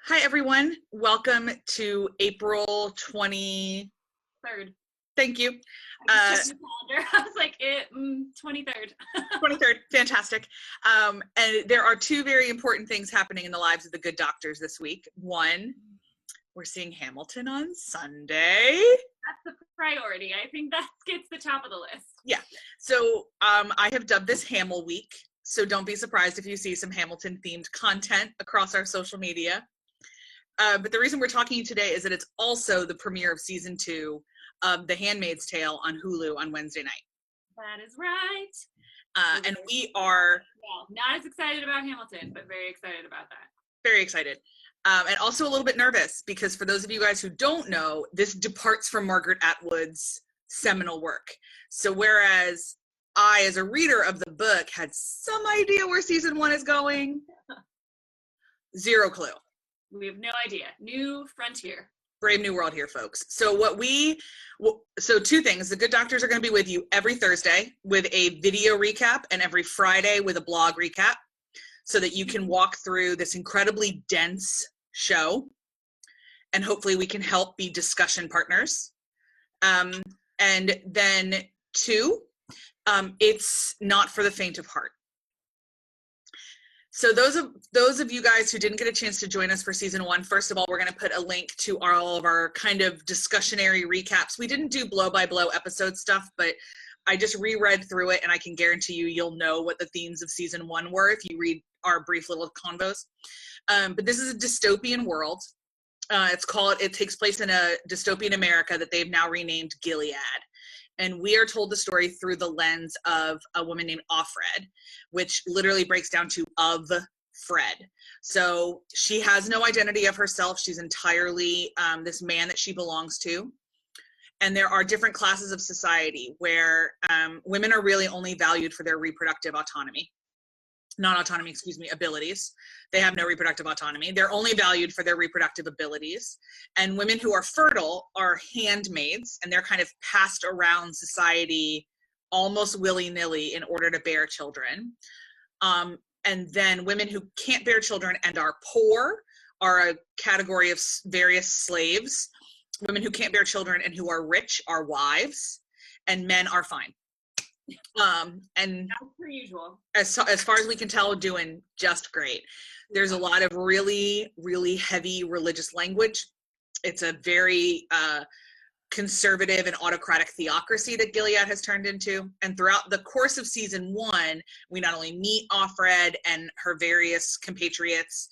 Hi, everyone. Welcome to April 23rd. Thank you. I just checked the calendar. I was like, 23rd. 23rd. Fantastic. And there are two very important things happening in the lives of the good doctors this week. One, we're seeing Hamilton on Sunday. That's the priority. I think that gets the top of the list. Yeah. So I have dubbed this Hamil Week. So don't be surprised if you see some Hamilton-themed content across our social media. But the reason we're talking today is that it's also the premiere of season 2 of The Handmaid's Tale on Hulu on Wednesday night. That is right. And we are not as excited about Hamilton, but very excited about that. Very excited. And also a little bit nervous because for those of you guys who don't know, this departs from Margaret Atwood's seminal work. So whereas I, as a reader of the book, had some idea where season 1 is going, zero clue. We have no idea. New frontier. Brave new world here, folks. So so two things. The Good Doctors are going to be with you every Thursday with a video recap and every Friday with a blog recap so that you can walk through this incredibly dense show. And hopefully we can help be discussion partners. And then 2, it's not for the faint of heart. So those of you guys who didn't get a chance to join us for season 1, first of all, we're going to put a link to all of our kind of discussionary recaps. We didn't do blow-by-blow episode stuff, but I just reread through it, and I can guarantee you'll know what the themes of season 1 were if you read our brief little convos. But this is a dystopian world. It takes place in a dystopian America that they've now renamed Gilead. And we are told the story through the lens of a woman named Offred, which literally breaks down to of Fred. So she has no identity of herself. She's entirely this man that she belongs to. And there are different classes of society where women are really only valued for their reproductive abilities. They have no reproductive autonomy. They're only valued for their reproductive abilities. And women who are fertile are handmaids, and they're kind of passed around society almost willy-nilly in order to bear children. And then women who can't bear children and are poor are a category of various slaves. Women who can't bear children and who are rich are wives, and men are fine. And as per usual, as far as we can tell, doing just great. There's a lot of really, really heavy religious language. It's a very conservative and autocratic theocracy that Gilead has turned into. And throughout the course of season 1, we not only meet Offred and her various compatriots,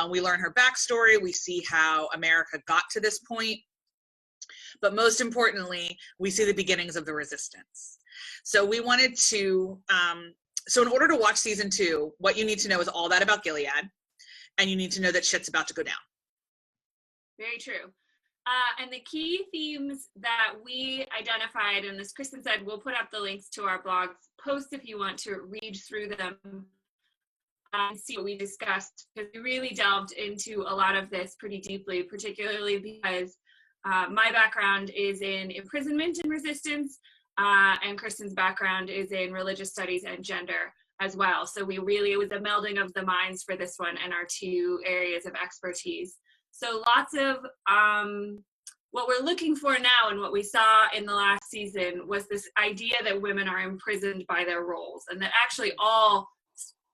we learn her backstory, we see how America got to this point, but most importantly, we see the beginnings of the resistance. So we wanted to, so in order to watch season 2, what you need to know is all that about Gilead, and you need to know that shit's about to go down. Very true. And the key themes that we identified, and as Kristen said, we'll put up the links to our blog post if you want to read through them and see what we discussed, because we really delved into a lot of this pretty deeply, particularly because my background is in imprisonment and resistance, and Kristen's background is in religious studies and gender as well. So it was a melding of the minds for this one and our 2 areas of expertise. So lots of what we're looking for now and what we saw in the last season was this idea that women are imprisoned by their roles, and that actually all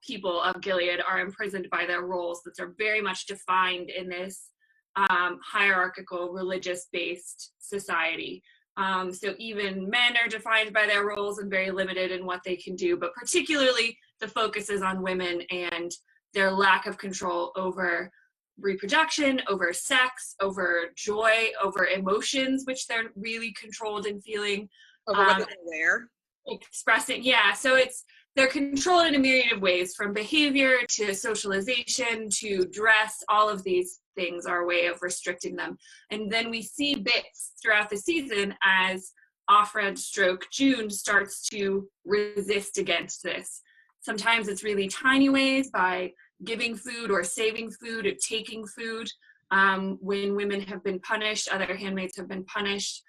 people of Gilead are imprisoned by their roles that are very much defined in this hierarchical, religious-based society. So even men are defined by their roles and very limited in what they can do, but particularly the focus is on women and their lack of control over reproduction, over sex, over joy, over emotions, which they're really controlled in feeling. Over what they can wear. Expressing, yeah. So they're controlled in a myriad of ways, from behavior to socialization to dress. All of these things are a way of restricting them. And then we see bits throughout the season as Offred / June starts to resist against this. Sometimes it's really tiny ways, by giving food or saving food or taking food. When women have been punished, other handmaids have been punished.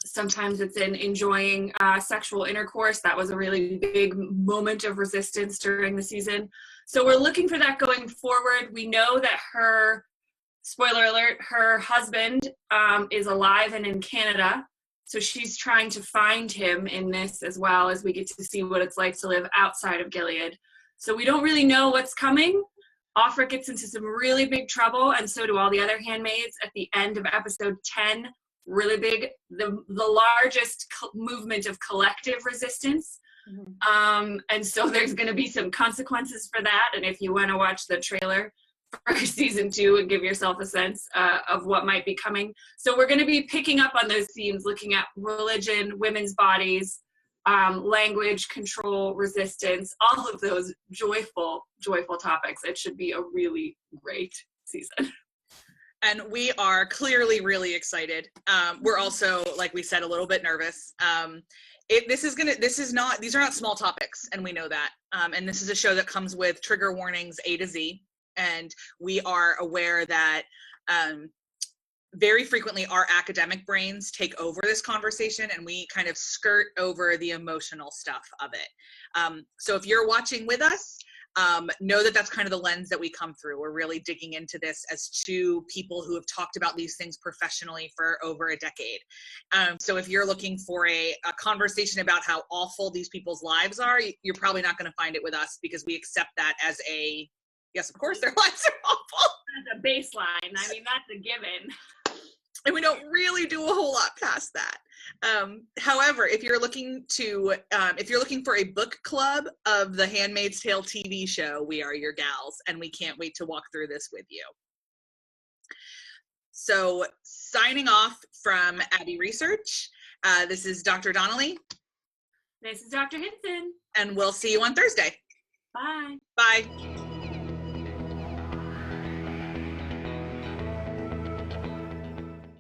Sometimes it's in enjoying sexual intercourse. That was a really big moment of resistance during the season. So we're looking for that going forward. We know that spoiler alert, her husband is alive and in Canada. So she's trying to find him in this, as well as we get to see what it's like to live outside of Gilead. So we don't really know what's coming. Offred gets into some really big trouble, and so do all the other handmaids at the end of episode 10. Really big, the largest movement of collective resistance. Mm-hmm. And so there's going to be some consequences for that. And if you want to watch the trailer for season 2 and give yourself a sense of what might be coming. So we're going to be picking up on those themes, looking at religion, women's bodies, language, control, resistance, all of those joyful topics. It should be a really great season. And we are clearly really excited. We're also, like we said, a little bit nervous. These are not small topics, and we know that. And this is a show that comes with trigger warnings A to Z. And we are aware that very frequently our academic brains take over this conversation, and we kind of skirt over the emotional stuff of it. So if you're watching with us, know that that's kind of the lens that we come through. We're really digging into this as two people who have talked about these things professionally for over a decade. So if you're looking for a conversation about how awful these people's lives are, you're probably not going to find it with us, because we accept that as a, yes, of course, their lives are awful. That's a baseline. I mean, that's a given. And we don't really do a whole lot past that. However, if you're looking for a book club of the Handmaid's Tale TV show, we are your gals, and we can't wait to walk through this with you. So, signing off from Abby Research, this is Dr. Donnelly. This is Dr. Hinson. And we'll see you on Thursday. Bye. Bye.